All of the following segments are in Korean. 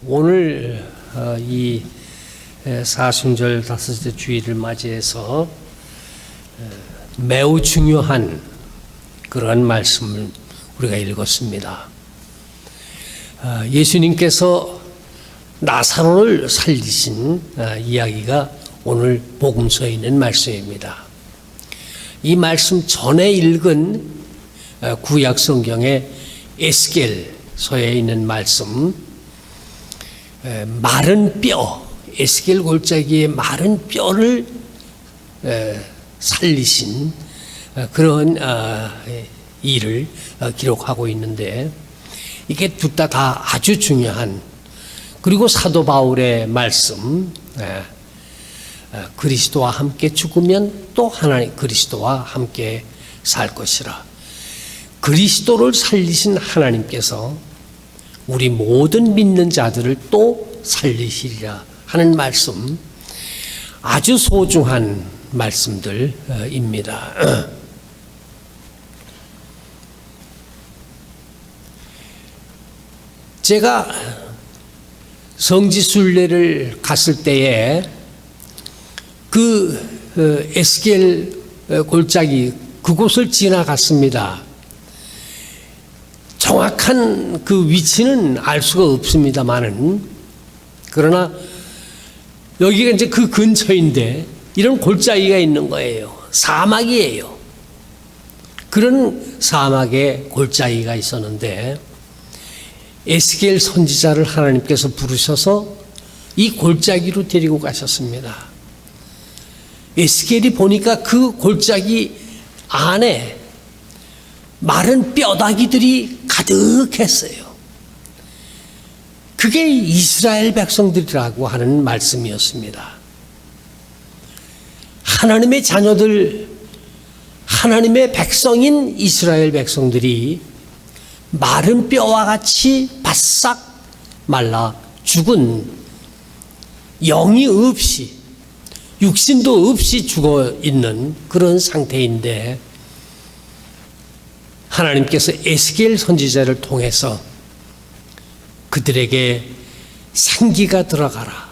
오늘 이 사순절 다섯째 주일을 맞이해서 매우 중요한 그러한 말씀을 우리가 읽었습니다. 예수님께서 나사로를 살리신 이야기가 오늘 복음서에 있는 말씀입니다. 이 말씀 전에 읽은 구약 성경의 에스겔서에 있는 말씀, 마른 뼈, 에스겔 골짜기의 마른 뼈를 살리신 그런 일을 기록하고 있는데, 이게 둘 다 아주 중요한, 그리고 사도 바울의 말씀, 그리스도와 함께 죽으면 또 하나님 그리스도와 함께 살 것이라. 그리스도를 살리신 하나님께서 우리 모든 믿는 자들을 또 살리시리라 하는 말씀, 아주 소중한 말씀들입니다. 제가 성지순례를 갔을 때에 그 에스겔 골짜기 그곳을 지나갔습니다. 정확한 그 위치는 알 수가 없습니다만은, 그러나 여기가 이제 그 근처인데 이런 골짜기가 있는 거예요. 사막이에요. 그런 사막에 골짜기가 있었는데 에스겔 선지자를 하나님께서 부르셔서 이 골짜기로 데리고 가셨습니다. 에스겔이 보니까 그 골짜기 안에 마른 뼈다귀들이 가득했어요. 그게 이스라엘 백성들이라고 하는 말씀이었습니다. 하나님의 자녀들, 하나님의 백성인 이스라엘 백성들이 마른 뼈와 같이 바싹 말라 죽은, 영이 없이, 육신도 없이 죽어 있는 그런 상태인데, 하나님께서 에스겔 선지자를 통해서 그들에게 생기가 들어가라,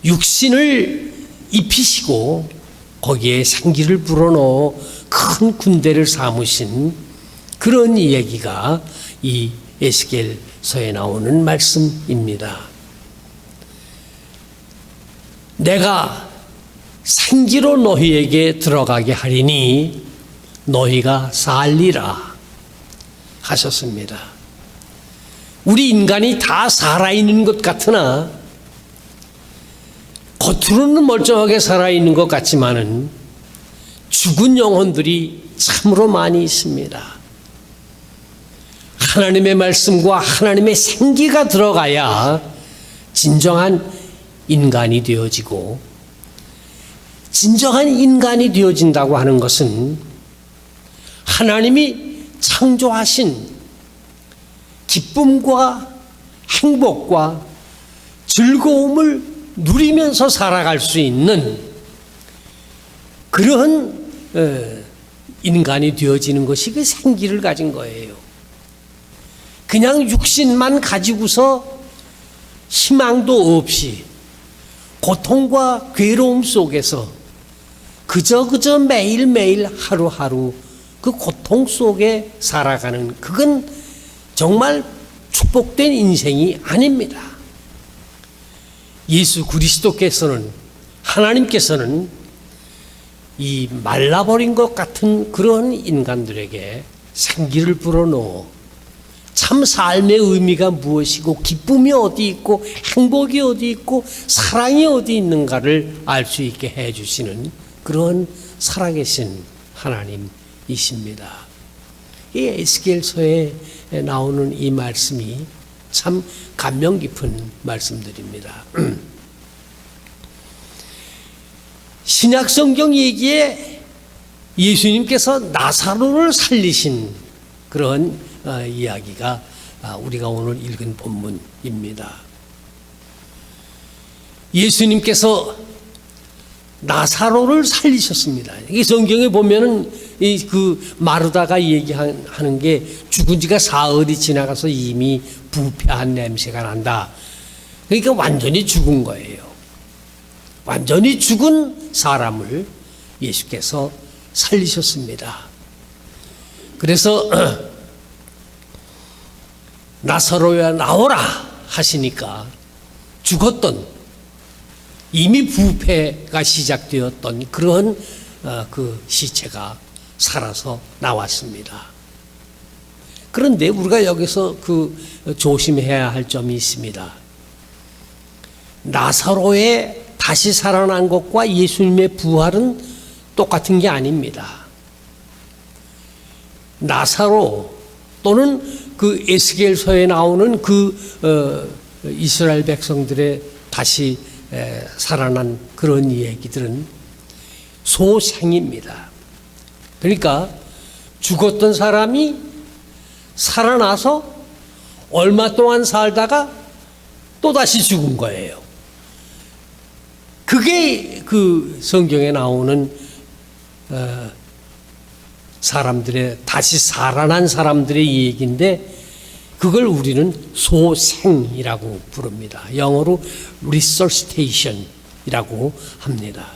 육신을 입히시고 거기에 생기를 불어넣어 큰 군대를 삼으신 그런 이야기가 이 에스겔서에 나오는 말씀입니다. 내가 생기로 너희에게 들어가게 하리니 너희가 살리라 하셨습니다. 우리 인간이 다 살아있는 것 같으나, 겉으로는 멀쩡하게 살아있는 것 같지만은 죽은 영혼들이 참으로 많이 있습니다. 하나님의 말씀과 하나님의 생기가 들어가야 진정한 인간이 되어지고, 진정한 인간이 되어진다고 하는 것은 하나님이 창조하신 기쁨과 행복과 즐거움을 누리면서 살아갈 수 있는 그런 인간이 되어지는 것이 그 생기를 가진 거예요. 그냥 육신만 가지고서 희망도 없이 고통과 괴로움 속에서 그저 매일매일 하루하루 그 고통 속에 살아가는, 그건 정말 축복된 인생이 아닙니다. 예수 그리스도께서는, 하나님께서는 이 말라버린 것 같은 그런 인간들에게 생기를 불어넣어 참 삶의 의미가 무엇이고, 기쁨이 어디 있고, 행복이 어디 있고, 사랑이 어디 있는가를 알 수 있게 해주시는 그런 살아계신 하나님이십니다. 이 에스겔서에 나오는 이 말씀이 참 감명 깊은 말씀들입니다. 신약 성경 얘기에 예수님께서 나사로를 살리신 그런 이야기가 우리가 오늘 읽은 본문입니다. 예수님께서 나사로를 살리셨습니다. 이 성경에 보면은 이 그 마르다가 얘기하는 게 죽은 지가 사흘이 지나가서 이미 부패한 냄새가 난다. 그러니까 완전히 죽은 거예요. 완전히 죽은 사람을 예수께서 살리셨습니다. 그래서 나사로야 나오라 하시니까 죽었던, 이미 부패가 시작되었던 그런 그 시체가 살아서 나왔습니다. 그런데 우리가 여기서 그 조심해야 할 점이 있습니다. 나사로의 다시 살아난 것과 예수님의 부활은 똑같은 게 아닙니다. 나사로 또는 그 에스겔서에 나오는 그 이스라엘 백성들의 다시 살아난 그런 얘기들은 소생입니다. 그러니까 죽었던 사람이 살아나서 얼마 동안 살다가 또다시 죽은 거예요. 그게 그 성경에 나오는 사람들의, 다시 살아난 사람들의 얘기인데, 그걸 우리는 소생이라고 부릅니다. 영어로 resuscitation이라고 합니다.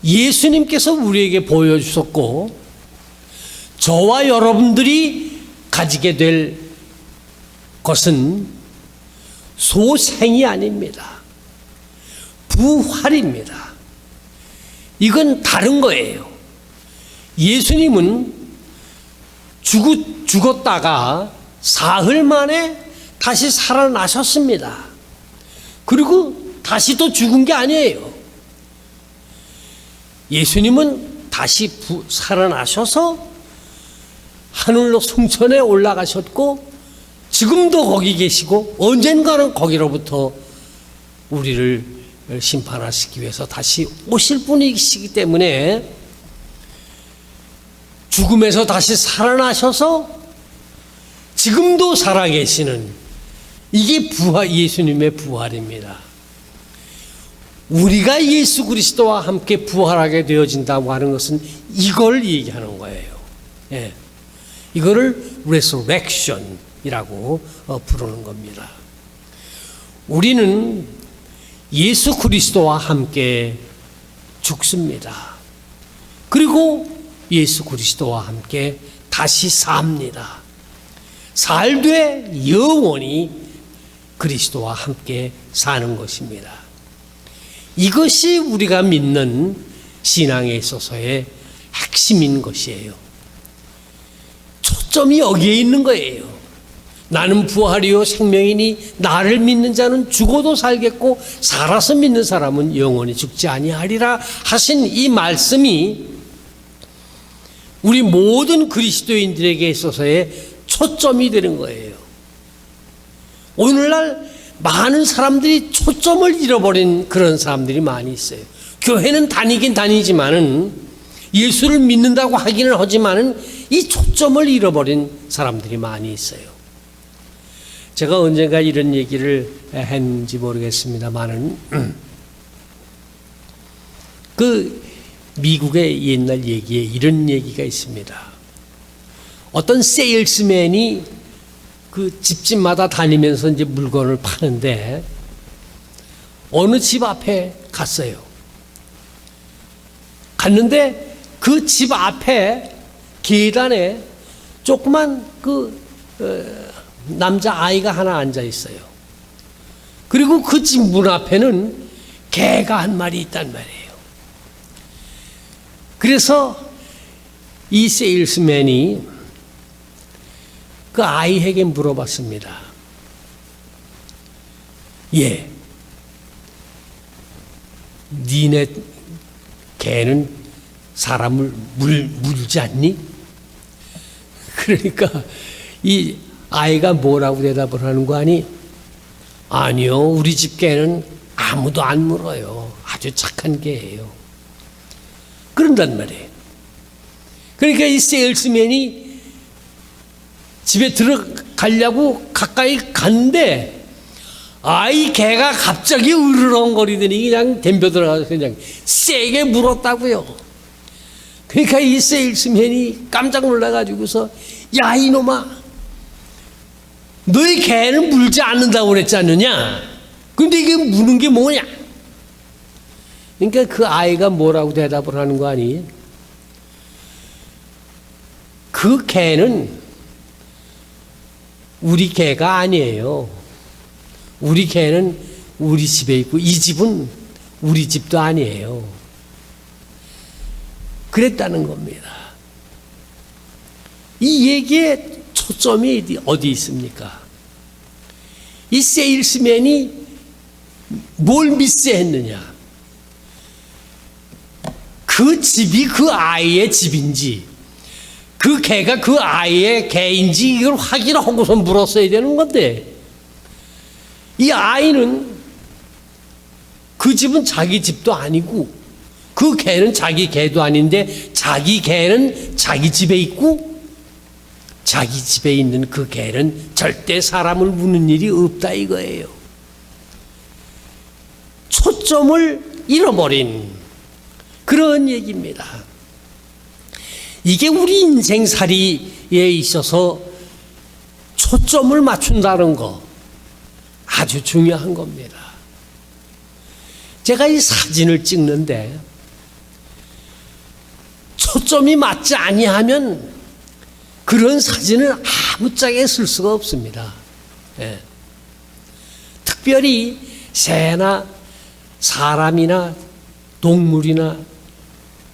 예수님께서 우리에게 보여주셨고 저와 여러분들이 가지게 될 것은 소생이 아닙니다. 부활입니다. 이건 다른 거예요. 예수님은 죽었다가 사흘 만에 다시 살아나셨습니다. 그리고 다시 또 죽은 게 아니에요. 예수님은 다시 살아나셔서 하늘로 승천에 올라가셨고 지금도 거기 계시고 언젠가는 거기로부터 우리를 심판하시기 위해서 다시 오실 분이시기 때문에 죽음에서 다시 살아나셔서 지금도 살아계시는, 이게 부활, 예수님의 부활입니다. 우리가 예수 그리스도와 함께 부활하게 되어진다고 하는 것은 이걸 얘기하는 거예요. 예. 이거를 resurrection이라고 부르는 겁니다. 우리는 예수 그리스도와 함께 죽습니다. 그리고 예수 그리스도와 함께 다시 삽니다. 살되 영원히 그리스도와 함께 사는 것입니다. 이것이 우리가 믿는 신앙에 있어서의 핵심인 것이에요. 초점이 여기에 있는 거예요. 나는 부활이요 생명이니 나를 믿는 자는 죽어도 살겠고 살아서 믿는 사람은 영원히 죽지 아니하리라 하신 이 말씀이 우리 모든 그리스도인들에게 있어서의 초점이 되는 거예요. 오늘날 많은 사람들이 초점을 잃어버린 그런 사람들이 많이 있어요. 교회는 다니긴 다니지만은 예수를 믿는다고 하기는 하지만은 이 초점을 잃어버린 사람들이 많이 있어요. 제가 언젠가 이런 얘기를 했는지 모르겠습니다만은 그 미국의 옛날 얘기에 이런 얘기가 있습니다. 어떤 세일스맨이 그 집집마다 다니면서 이제 물건을 파는데 어느 집 앞에 갔어요. 갔는데 그 집 앞에 계단에 조그만 남자 아이가 하나 앉아 있어요. 그리고 그 집 문 앞에는 개가 한 마리 있단 말이에요. 그래서 이 세일스맨이 그 아이에게 물어봤습니다. 예, 니네 개는 사람을 물지 않니? 그러니까 이 아이가 뭐라고 대답을 하는 거 아니? 아니요, 우리 집 개는 아무도 안 물어요. 아주 착한 개예요. 그런단 말이에요. 그러니까 이 세일스맨이 집에 들어가려고 가까이 갔는데 이 개가 갑자기 으르렁거리더니 그냥 덤벼 들어가서 그냥 세게 물었다고요. 그러니까 이 세일스맨이 깜짝 놀라가지고서 야 이놈아, 너희 개는 물지 않는다고 그랬지 않느냐? 근데 이게 무는 게 뭐냐? 그러니까 그 아이가 뭐라고 대답을 하는 거 아니? 그 개는 우리 개가 아니에요. 우리 개는 우리 집에 있고 이 집은 우리 집도 아니에요. 그랬다는 겁니다. 이 얘기에 초점이 어디 있습니까? 이 세일스맨이 뭘 미스했느냐? 그 집이 그 아이의 집인지 그 개가 그 아이의 개인지 이걸 확인하고서 물었어야 되는 건데, 이 아이는 그 집은 자기 집도 아니고 그 개는 자기 개도 아닌데 자기 개는 자기 집에 있고 자기 집에 있는 그 개는 절대 사람을 무는 일이 없다 이거예요. 초점을 잃어버린 그런 얘기입니다. 이게 우리 인생살이에 있어서 초점을 맞춘다는 거 아주 중요한 겁니다. 제가 이 사진을 찍는데 초점이 맞지 아니하면 그런 사진을 아무짝에 쓸 수가 없습니다. 예. 특별히 새나 사람이나 동물이나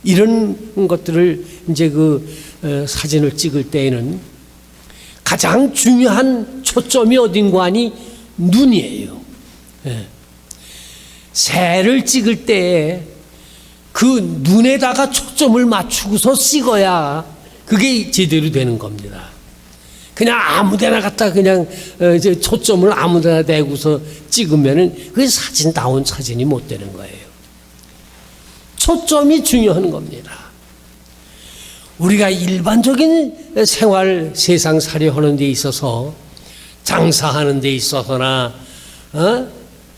이런 것들을 이제 사진을 찍을 때에는 가장 중요한 초점이 어딘가 하니 눈이에요. 예. 새를 찍을 때에 그 눈에다가 초점을 맞추고서 찍어야 그게 제대로 되는 겁니다. 그냥 아무데나 갖다 그냥 이제 초점을 아무데나 대고서 찍으면은 그게 사진다운 사진이 못 되는 거예요. 초점이 중요한 겁니다. 우리가 일반적인 생활 세상살이 하는 데 있어서 장사하는 데 있어서나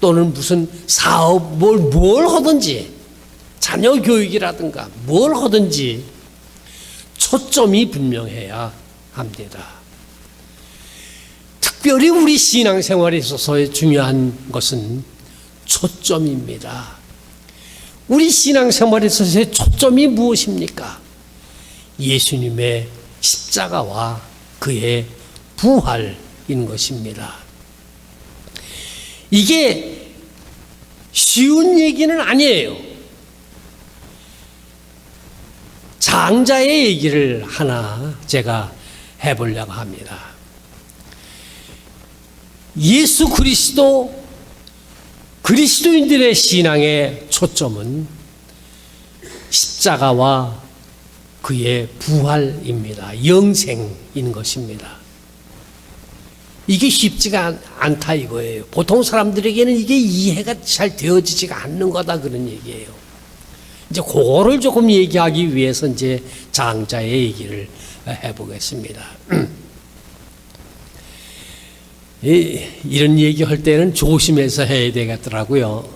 또는 무슨 사업 뭘 하든지 자녀 교육이라든가 뭘 하든지 초점이 분명해야 합니다. 특별히 우리 신앙생활에 있어서의 중요한 것은 초점입니다. 우리 신앙생활에 있어서의 초점이 무엇입니까? 예수님의 십자가와 그의 부활인 것입니다. 이게 쉬운 얘기는 아니에요. 장자의 얘기를 하나 제가 해보려고 합니다. 예수 그리스도인들의 신앙의 초점은 십자가와 그의 부활입니다. 영생인 것입니다. 이게 쉽지가 않다 이거예요. 보통 사람들에게는 이게 이해가 잘 되어지지가 않는 거다 그런 얘기예요. 이제 그거를 조금 얘기하기 위해서 이제 장자의 얘기를 해보겠습니다. 이런 얘기할 때는 조심해서 해야 되겠더라고요.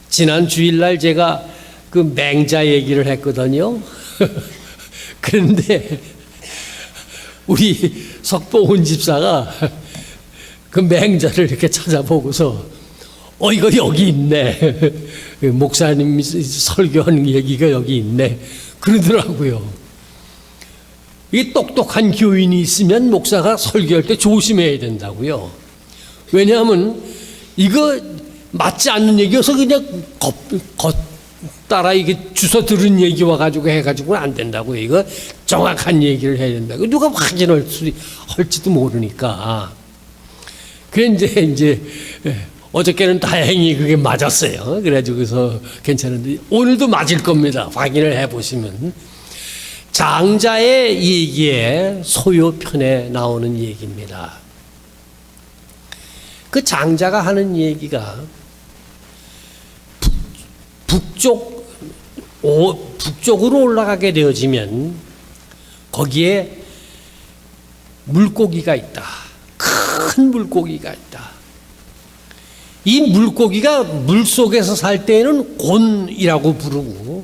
지난 주일날 제가 그 맹자 얘기를 했거든요. 그런데 우리 석봉훈 집사가 그 맹자를 이렇게 찾아보고서 이거 여기 있네. 목사님이 설교하는 얘기가 여기 있네. 그러더라고요. 이 똑똑한 교인이 있으면 목사가 설교할 때 조심해야 된다고요. 왜냐하면 이거 맞지 않는 얘기여서 그냥 따라 이게 주워 들은 얘기 와가지고 해가지고는 안 된다고요. 이거 정확한 얘기를 해야 된다고. 누가 할지도 모르니까. 그런데 이제 어저께는 다행히 그게 맞았어요. 그래가지고서 괜찮은데 오늘도 맞을 겁니다. 확인을 해보시면. 장자의 얘기에 소요편에 나오는 얘기입니다. 그 장자가 하는 얘기가 북쪽으로 올라가게 되어지면 거기에 물고기가 있다. 큰 물고기가 있다. 이 물고기가 물속에서 살 때에는 곤이라고 부르고,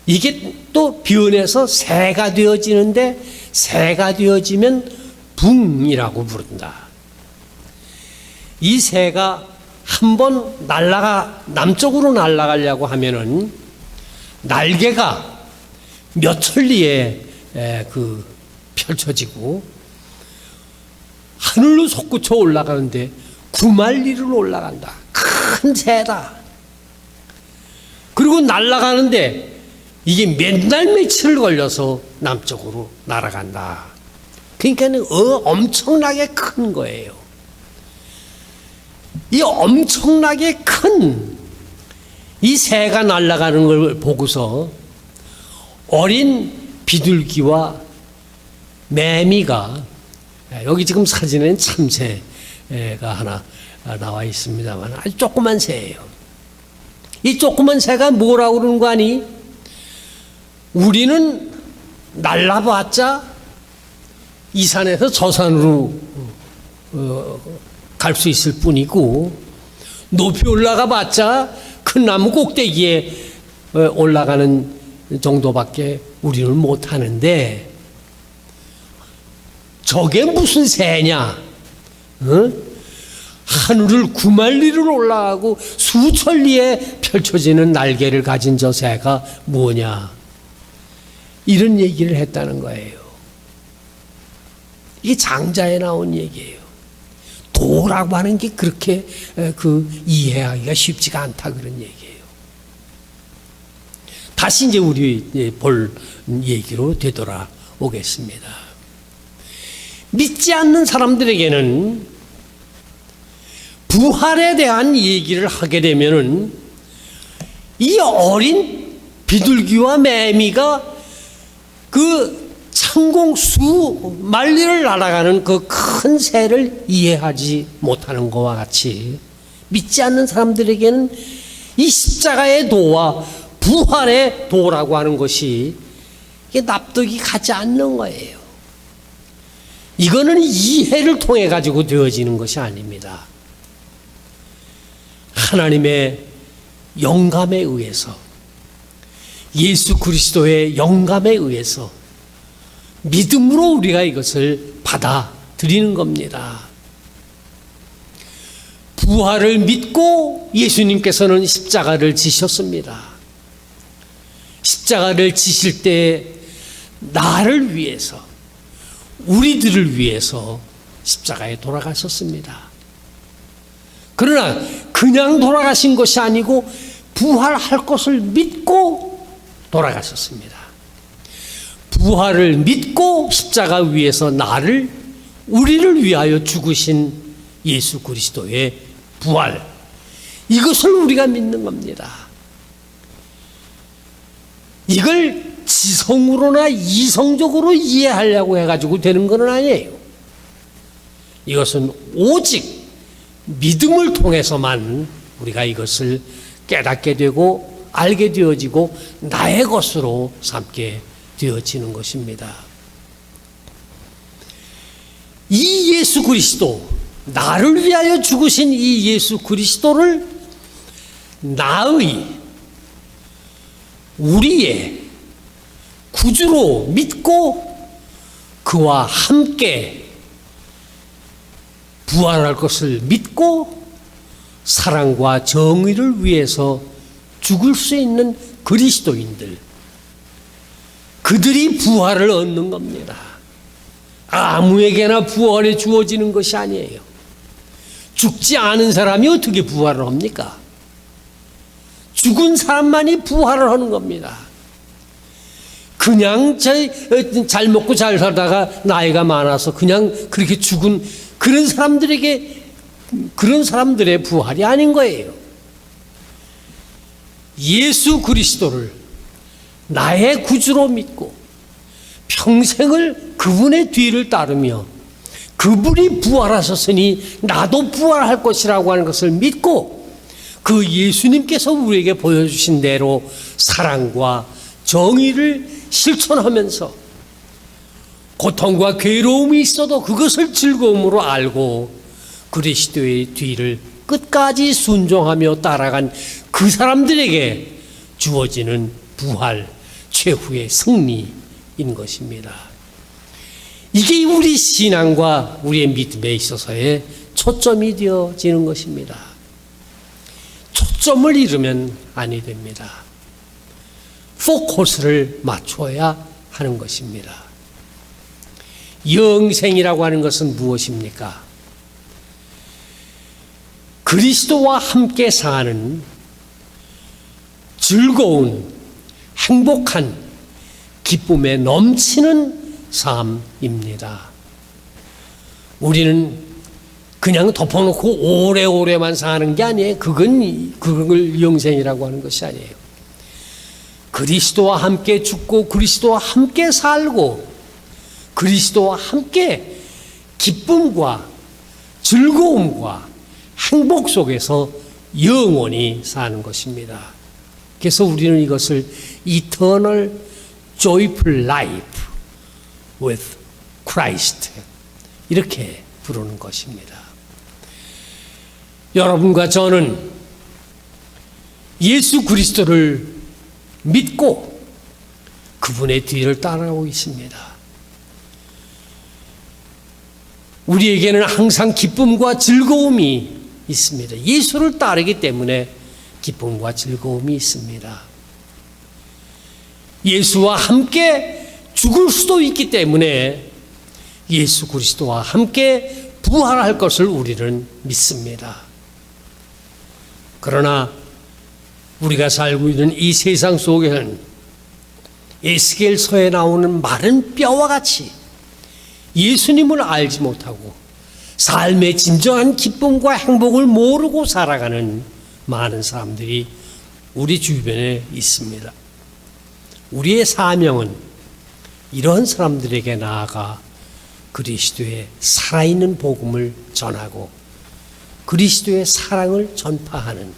이게 또 변해서 새가 되어지는데, 새가 되어지면 붕이라고 부른다. 이 새가 한번 남쪽으로 날아가려고 하면은 날개가 몇 천리에 펼쳐지고 하늘로 솟구쳐 올라가는데 9만리를 올라간다. 큰 새다. 그리고 날아가는데 이게 몇 날 며칠 걸려서 남쪽으로 날아간다. 그러니까 엄청나게 큰 거예요. 이 엄청나게 큰 이 새가 날아가는 걸 보고서 어린 비둘기와 매미가, 여기 지금 사진에는 참새가 하나 나와 있습니다만 아주 조그만 새예요. 이 조그만 새가 뭐라고 그러는 거 아니? 우리는 날라봤자 이 산에서 저 산으로 갈 수 있을 뿐이고, 높이 올라가 봤자 큰 나무 꼭대기에 올라가는 정도밖에 우리는 못하는데, 저게 무슨 새냐? 하늘을 9만리를 올라가고 수천리에 펼쳐지는 날개를 가진 저 새가 뭐냐? 이런 얘기를 했다는 거예요. 이게 장자에 나온 얘기예요. 도라고 하는 게 그렇게 이해하기가 쉽지가 않다, 그런 얘기예요. 다시 이제 우리 볼 얘기로 되돌아오겠습니다. 믿지 않는 사람들에게는 부활에 대한 얘기를 하게 되면은 이 어린 비둘기와 매미가 창공수 만리를 날아가는 그 큰 새를 이해하지 못하는 것과 같이, 믿지 않는 사람들에게는 이 십자가의 도와 부활의 도라고 하는 것이 이게 납득이 가지 않는 거예요. 이거는 이해를 통해 가지고 되어지는 것이 아닙니다. 하나님의 영감에 의해서, 예수 그리스도의 영감에 의해서 믿음으로 우리가 이것을 받아들이는 겁니다. 부활을 믿고 예수님께서는 십자가를 지셨습니다. 십자가를 지실 때 나를 위해서, 우리들을 위해서 십자가에 돌아가셨습니다. 그러나 그냥 돌아가신 것이 아니고 부활할 것을 믿고 돌아가셨습니다. 부활을 믿고 십자가 위에서 우리를 위하여 죽으신 예수 그리스도의 부활, 이것을 우리가 믿는 겁니다. 이걸 지성으로나 이성적으로 이해하려고 해가지고 되는 건 아니에요. 이것은 오직 믿음을 통해서만 우리가 이것을 깨닫게 되고 알게 되어지고 나의 것으로 삼게 되어지는 것입니다. 이 예수 그리스도, 나를 위하여 죽으신 이 예수 그리스도를 우리의 구주로 믿고 그와 함께 부활할 것을 믿고 사랑과 정의를 위해서 죽을 수 있는 그리스도인들, 그들이 부활을 얻는 겁니다. 아무에게나 부활이 주어지는 것이 아니에요. 죽지 않은 사람이 어떻게 부활을 합니까? 죽은 사람만이 부활을 하는 겁니다. 그냥 잘 먹고 잘 살다가 나이가 많아서 그냥 그렇게 죽은 그런 사람들의 부활이 아닌 거예요. 예수 그리스도를 나의 구주로 믿고 평생을 그분의 뒤를 따르며 그분이 부활하셨으니 나도 부활할 것이라고 하는 것을 믿고 그 예수님께서 우리에게 보여주신 대로 사랑과 정의를 실천하면서 고통과 괴로움이 있어도 그것을 즐거움으로 알고 그리스도의 뒤를 끝까지 순종하며 따라간 그 사람들에게 주어지는 부활, 최후의 승리인 것입니다. 이게 우리 신앙과 우리의 믿음에 있어서의 초점이 되어지는 것입니다. 초점을 잃으면 아니 됩니다. 포커스를 맞춰야 하는 것입니다. 영생이라고 하는 것은 무엇입니까? 그리스도와 함께 사는 즐거운, 행복한, 기쁨에 넘치는 삶입니다. 우리는 그냥 덮어놓고 오래오래만 사는 게 아니에요. 그걸 영생이라고 하는 것이 아니에요. 그리스도와 함께 죽고 그리스도와 함께 살고 그리스도와 함께 기쁨과 즐거움과 행복 속에서 영원히 사는 것입니다. 그래서 우리는 이것을 Eternal Joyful Life with Christ 이렇게 부르는 것입니다. 여러분과 저는 예수 그리스도를 믿고 그분의 뒤를 따라오고 있습니다. 우리에게는 항상 기쁨과 즐거움이 있습니다. 예수를 따르기 때문에 기쁨과 즐거움이 있습니다. 예수와 함께 죽을 수도 있기 때문에 예수 그리스도와 함께 부활할 것을 우리는 믿습니다. 그러나 우리가 살고 있는 이 세상 속에는 에스겔서에 나오는 마른 뼈와 같이 예수님을 알지 못하고 삶의 진정한 기쁨과 행복을 모르고 살아가는 많은 사람들이 우리 주변에 있습니다. 우리의 사명은 이런 사람들에게 나아가 그리스도의 살아있는 복음을 전하고 그리스도의 사랑을 전파하는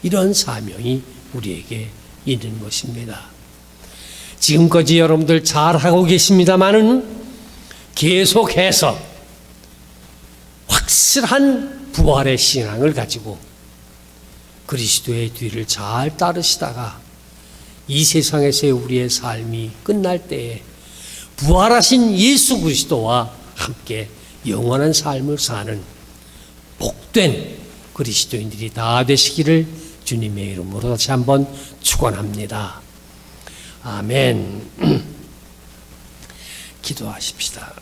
이런 사명이 우리에게 있는 것입니다. 지금까지 여러분들 잘하고 계십니다마는 계속해서 확실한 부활의 신앙을 가지고 그리스도의 뒤를 잘 따르시다가 이 세상에서의 우리의 삶이 끝날 때에 부활하신 예수 그리스도와 함께 영원한 삶을 사는 복된 그리스도인들이 다 되시기를 주님의 이름으로 다시 한번 축원합니다. 아멘. 기도하십시다.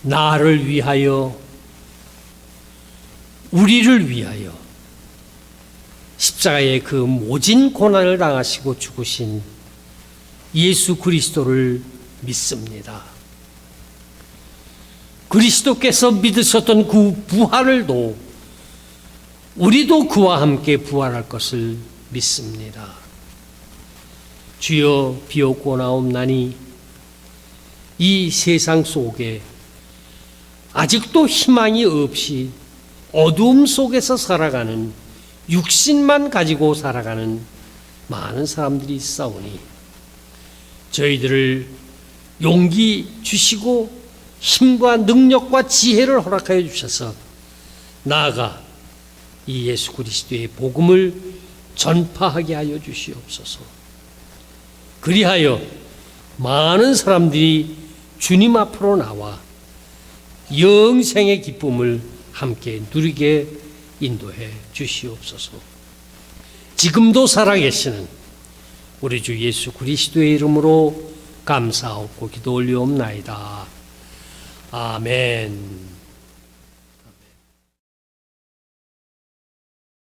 나를 위하여 우리를 위하여 십자가의 그 모진 고난을 당하시고 죽으신 예수 그리스도를 믿습니다. 그리스도께서 믿으셨던 그 부활을도 우리도 그와 함께 부활할 것을 믿습니다. 주여 비옵고나옵나니 이 세상 속에 아직도 희망이 없이 어두움 속에서 살아가는 육신만 가지고 살아가는 많은 사람들이 있사오니 저희들을 용기 주시고 힘과 능력과 지혜를 허락하여 주셔서 나아가 이 예수 그리스도의 복음을 전파하게 하여 주시옵소서. 그리하여 많은 사람들이 주님 앞으로 나와 영생의 기쁨을 함께 누리게 인도해 주시옵소서. 지금도 살아계시는 우리 주 예수 그리스도의 이름으로 감사하고 기도 올리옵나이다. 아멘.